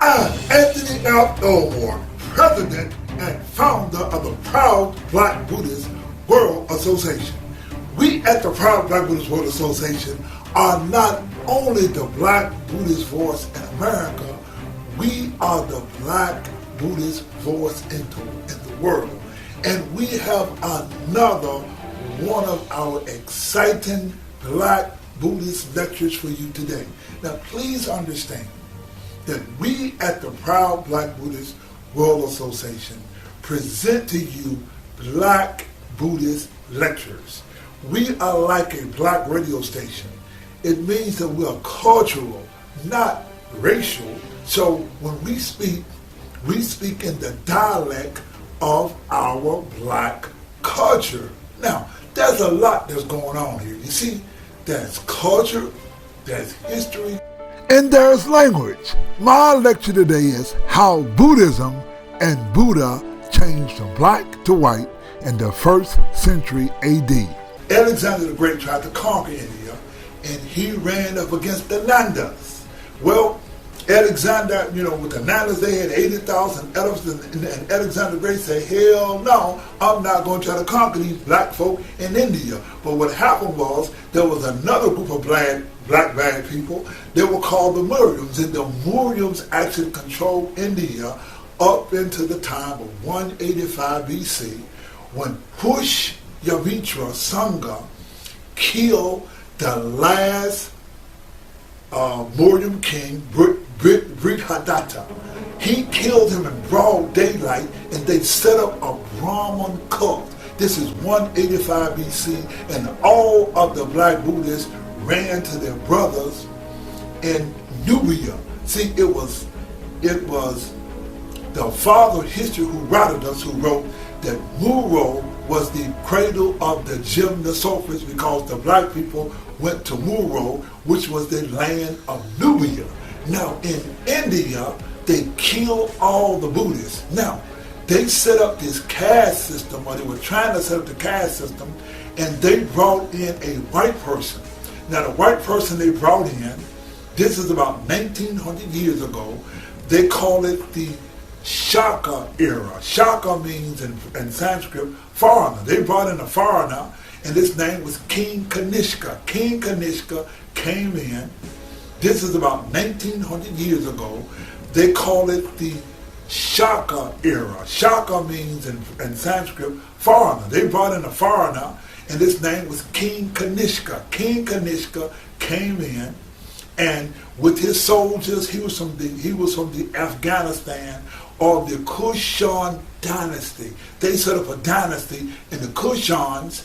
I, Anthony F. Elmore, President and Founder of the Proud Black Buddhist World Association. We at the Proud Black Buddhist World Association are not only the Black Buddhist voice in America, we are the Black Buddhist voice in the world. And we have another one of our exciting Black Buddhist lectures for you today. Now please understand that we at the Proud Black Buddhist World Association present to you Black Buddhist lectures. We are like a black radio station. It means that we are cultural, not racial. So when we speak in the dialect of our black culture. Now, there's a lot that's going on here. You see, there's culture, there's history, and there's language. My lecture today is how Buddhism and Buddha changed from black to white in the 1st century AD. Alexander the Great tried to conquer India, and he ran up against the Nandas. Well, Alexander, with the Nandas, they had 80,000 elephants, and Alexander the Great said, hell no, I'm not going to try to conquer these black folk in India. But what happened was, there was another group of black bad people. They were called the Murrians, and the Murrians actually controlled India up into the time of 185 BC, when Pushyamitra Sangha killed the last Mauryan king, Brihadatta. He killed him in broad daylight, and they set up a Brahman cult. This is 185 BC, and all of the black Buddhists ran to their brothers in Nubia. See, it was the father of history who wrote that Muro was the cradle of the Gymnosophists, because the black people went to Muro, which was the land of Nubia. Now, in India, they killed all the Buddhists. Now, they set up this caste system, or they were trying to set up the caste system, and they brought in a white person. Now, the white person they brought in, this is about 1900 years ago, they call it the Shaka era. Shaka means in Sanskrit foreigner. They brought in a foreigner, and his name was King Kanishka. King Kanishka came in. This is about 1900 years ago. They call it the Shaka era. Shaka means in Sanskrit foreigner. They brought in a foreigner, and his name was King Kanishka. King Kanishka came in, and with his soldiers, he was from the Afghanistan, or the Kushan dynasty. They set up a dynasty, and the Kushans,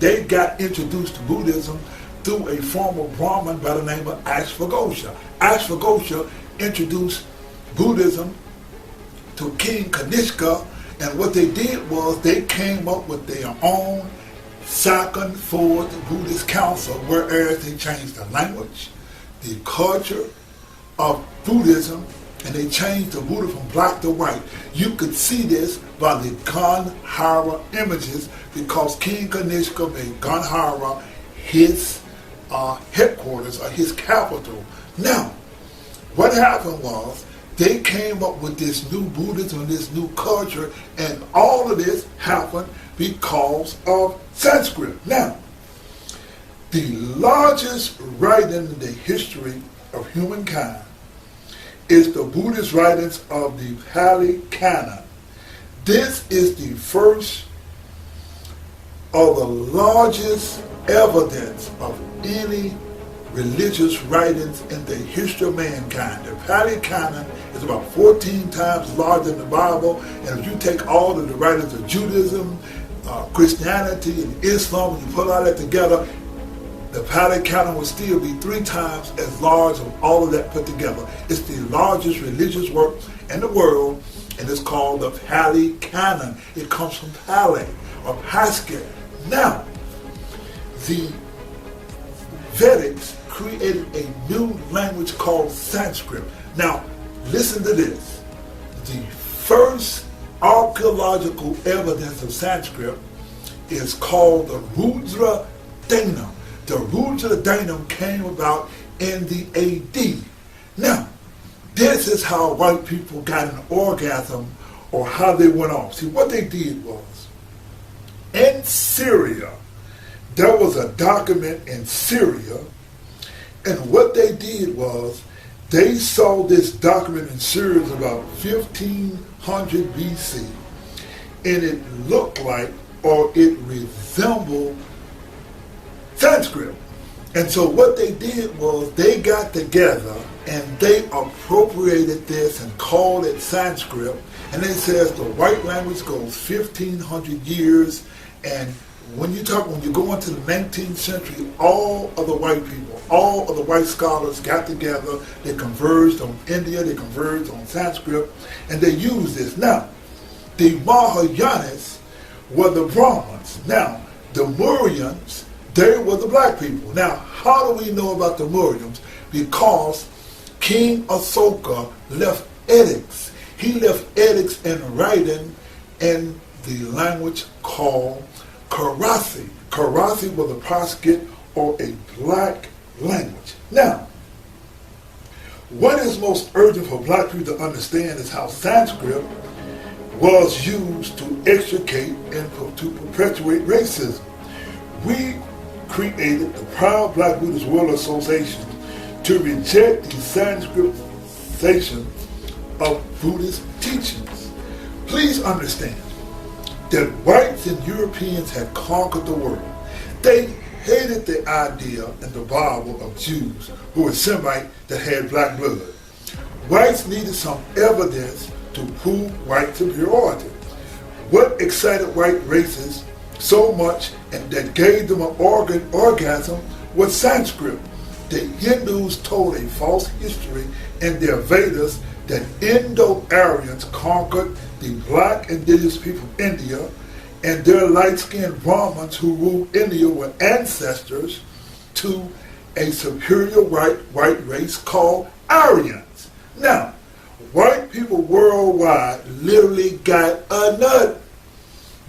they got introduced to Buddhism through a former Brahmin by the name of Ashvaghosha. Ashvaghosha introduced Buddhism to King Kanishka, and what they did was they came up with their own second, fourth Buddhist council, whereas they changed the language, the culture of Buddhism, and they changed the Buddha from black to white. You could see this by the Ganhara images, because King Kanishka made Ganhara his headquarters, or his capital. Now, what happened was, they came up with this new Buddhism, this new culture, and all of this happened because of Sanskrit. Now, the largest writing in the history of humankind is the Buddhist writings of the Pali Canon. This is the first or the largest evidence of any religious writings in the history of mankind. The Pali Canon is about 14 times larger than the Bible, and if you take all of the writings of Judaism, Christianity, and Islam, and you put all that together, the Pali Canon will still be 3 times as large as all of that put together. It's the largest religious work in the world, and it's called the Pali Canon. It comes from Pali, or Pascal. Now, the Vedics created a new language called Sanskrit. Now, listen to this. The first archaeological evidence of Sanskrit is called the Rudra Danam. The Rudra Danam came about in the AD. Now, This is how white people got an orgasm or how they went off. See, what they did was, in Syria, there was a document in Syria, and what they did was, they saw this document in Syria about 1500 BC, and it looked like, or it resembled Sanskrit. And so what they did was they got together and they appropriated this and called it Sanskrit. And they says the white language goes 1500 years. And when you go into the 19th century, all of the white people, all of the white scholars got together. They converged on India, they converged on Sanskrit, and they used this. Now, the Mahayanas were the Brahmins. Now, the Murians, they were the black people. Now, how do we know about the Murians? Because King Asoka left edicts. He left edicts in writing in the language called Karasi. Karasi was a Proscript or a black language. Now, what is most urgent for black people to understand is how Sanskrit was used to extricate and to perpetuate racism. We created the proud Black Buddhist World Association to reject the Sanskritization of Buddhist teachings. Please understand that whites and Europeans had conquered the world. They hated the idea in the Bible of Jews who were Semite that had black blood. Whites needed some evidence to prove white superiority. What excited white racists so much and that gave them an orgasm was Sanskrit. The Hindus told a false history in their Vedas that Indo-Aryans conquered the black indigenous people of India, and their light-skinned Brahmins who ruled India were ancestors to a superior white race called Aryans. Now, white people worldwide literally got a nut.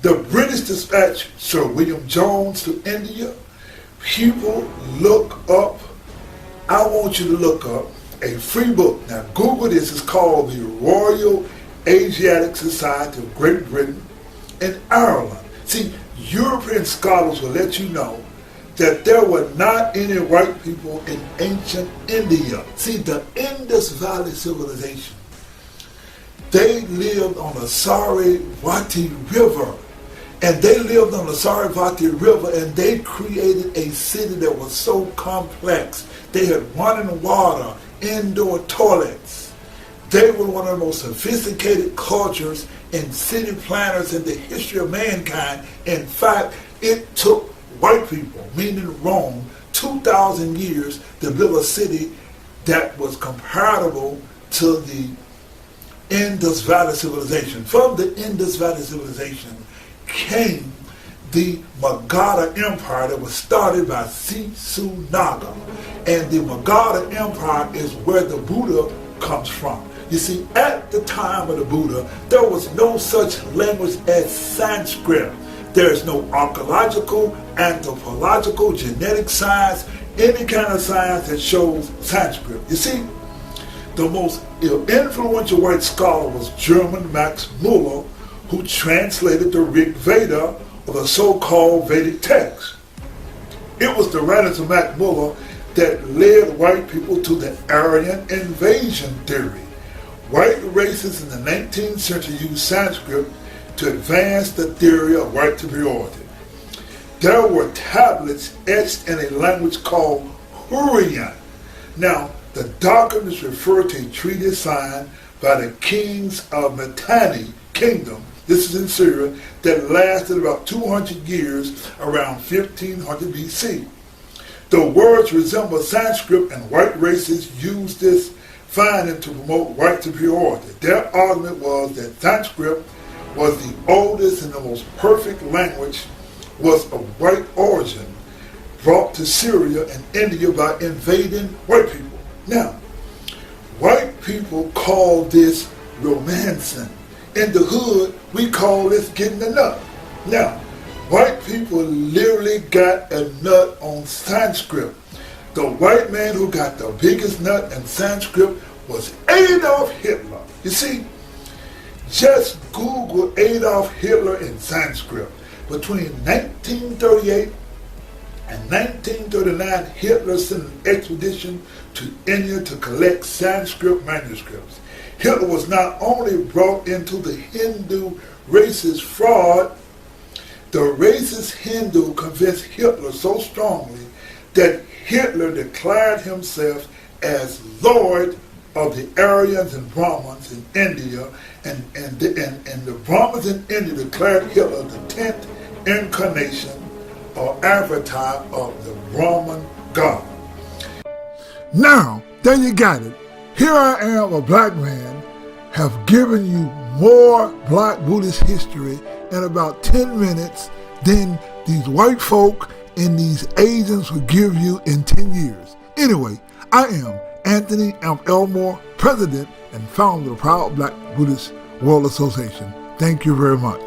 The British dispatched Sir William Jones to India. People look up, I want you to look up a free book. Now Google this, it's called the Royal Asiatic Society of Great Britain and Ireland. See, European scholars will let you know that there were not any white people in ancient India. See, the Indus Valley civilization, they lived on the Saraswati River. And they lived on the Saraswati River, and they created a city that was so complex. They had running water, indoor toilets. They were one of the most sophisticated cultures and city planners in the history of mankind. In fact, it took white people, meaning Rome, 2,000 years to build a city that was comparable to the Indus Valley civilization. From the Indus Valley civilization came the Magadha Empire that was started by Sisunaga. And the Magadha Empire is where the Buddha comes from. You see, at the time of the Buddha, there was no such language as Sanskrit. There is no archaeological, anthropological, genetic science, any kind of science that shows Sanskrit. You see, the most influential white scholar was German Max Muller, who translated the Rig Veda, or the so-called Vedic text. It was the writings of Max Muller that led white people to the Aryan invasion theory. White racists in the 19th century used Sanskrit to advance the theory of white superiority. There were tablets etched in a language called Hurrian. Now, the documents refer to a treaty signed by the kings of Mitanni Kingdom, this is in Syria, that lasted about 200 years, around 1500 BC. The words resemble Sanskrit, and white racists used this finding to promote white superiority. Their argument was that Sanskrit was the oldest and the most perfect language, was of white origin, brought to Syria and India by invading white people. Now, white people call this romancing. In the hood, we call this getting a nut. Now, white people literally got a nut on Sanskrit. The white man who got the biggest nut in Sanskrit was Adolf Hitler. You see, just Google Adolf Hitler in Sanskrit. Between 1938 and 1939, Hitler sent an expedition to India to collect Sanskrit manuscripts. Hitler was not only brought into the Hindu racist fraud, the racist Hindu convinced Hitler so strongly that Hitler declared himself as Lord of the Aryans and Brahmins in India, and the Brahmins in India declared Hitler the 10th incarnation or avatar of the Brahman God. Now, there you got it. Here I am, a black man, have given you more Black Buddhist history in about 10 minutes than these white folk and these Asians would give you in 10 years. Anyway, I am Anthony M. Elmore, President and Founder of the Proud Black Buddhist World Association. Thank you very much.